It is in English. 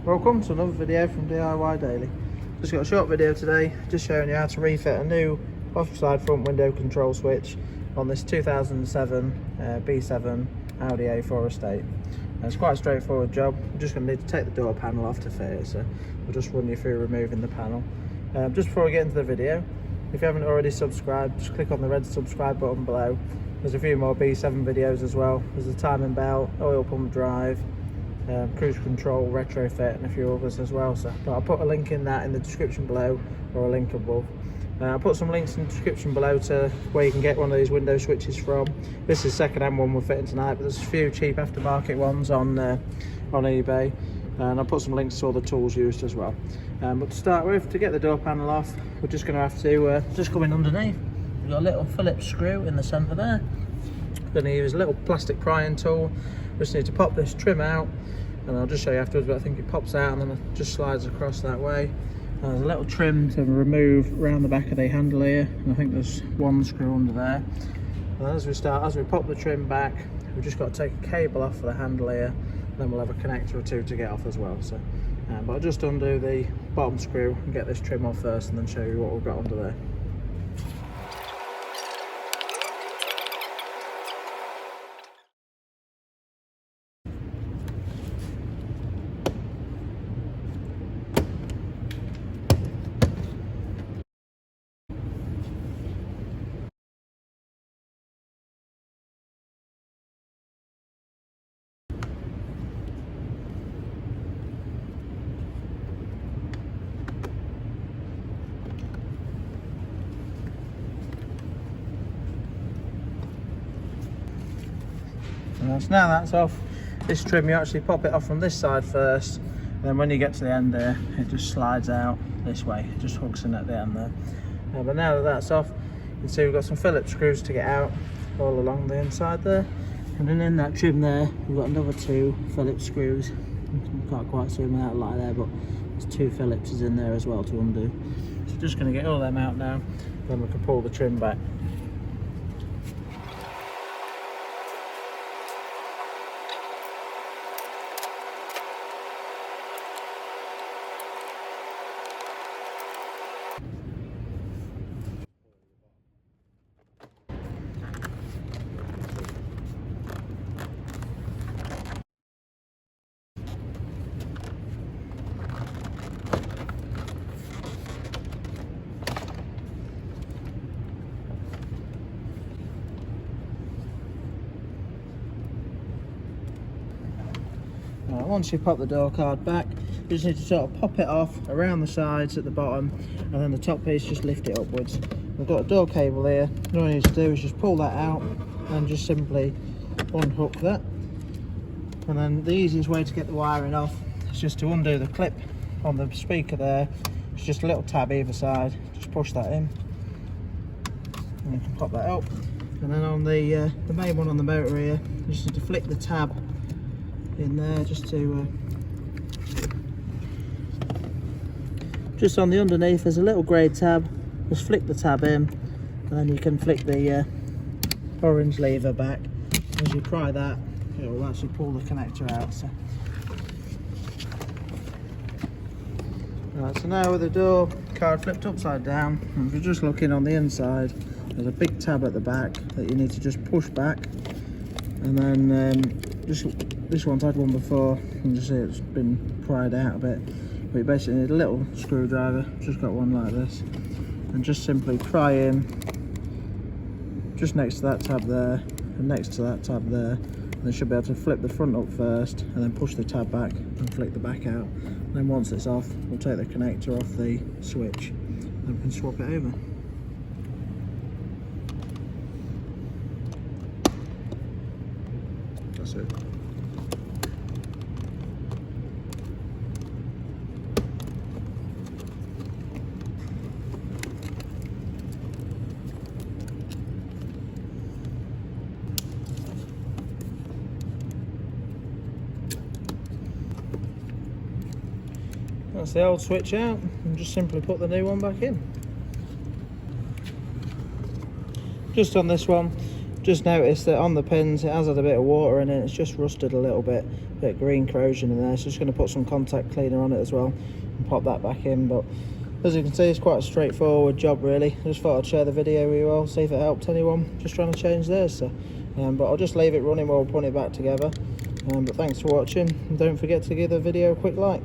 Welcome to another video from DIY Daily. Just got a short video today, just showing you how to refit a new off-side front window control switch on this 2007 B7 Audi A4 estate. It's quite a straightforward job. We're just going to need to take the door panel off to fit it, so we'll just run you through removing the panel. Just before we get into the video, if you haven't already subscribed, just click on the red subscribe button below. There's a few more B7 videos as well. There's a timing belt, oil pump drive, cruise control, retrofit, and a few others as well. So I'll put a link in that in the description below, or a link above. I'll put some links in the description below to where you can get one of these window switches from. This is second-hand one we're fitting tonight, but there's a few cheap aftermarket ones on eBay, and I'll put some links to all the tools used as well. But to start with, to get the door panel off, we're just going to have to just come in underneath. We've got a little Phillips screw in the centre there. We're going to use a little plastic prying tool. We just need to pop this trim out, and I'll just show you afterwards, but I think it pops out and then it just slides across that way. There's a little trim to remove around the back of the handle here, and I think there's one screw under there. And as we pop the trim back, we've just got to take a cable off for the handle here, and then we'll have a connector or two to get off as well. So, but I'll just undo the bottom screw and get this trim off first, and then show you what we've got under there. So now that's off, this trim you actually pop it off from this side first, and then when you get to the end there, it just slides out this way, it just hooks in at the end there. But now that that's off, you can see we've got some Phillips screws to get out all along the inside there, and then in that trim there we've got another two Phillips screws. You can't quite see them out like there, but there's two Phillipses in there as well to undo. So just going to get all them out now, then we can pull the trim back. Once you pop the door card back, you just need to sort of pop it off around the sides at the bottom, and then the top piece just lift it upwards. We've got a door cable here. All you need to do is just pull that out and just simply unhook that. And then the easiest way to get the wiring off is just to undo the clip on the speaker there. It's just a little tab either side. Just push that in, and you can pop that up. And then on the main one on the motor here, you just need to flick the tab in there just to just on the underneath there's a little grey tab. Just flick the tab in, and then you can flick the orange lever back. As you pry that, it will actually pull the connector out. So right, so now with the door card flipped upside down, and if you're just looking on the inside, there's a big tab at the back that you need to just push back, and then just this one's had one before, you can just see it's been pried out a bit, but you basically need a little screwdriver, just got one like this, and just simply pry in just next to that tab there and next to that tab there, and you should be able to flip the front up first and then push the tab back and flick the back out. And then once it's off, we'll take the connector off the switch and we can swap it over. That's it. That's the old switch out, and just simply put the new one back in. Just on this one, just noticed that on the pins it has had a bit of water in it, it's just rusted a little bit. bit of green corrosion in there, so just going to put some contact cleaner on it as well and pop that back in. But as you can see, it's quite a straightforward job really. I just thought I'd share the video with you all, see if it helped anyone just trying to change theirs. So but I'll just leave it running while we're putting it back together. But thanks for watching, and don't forget to give the video a quick like.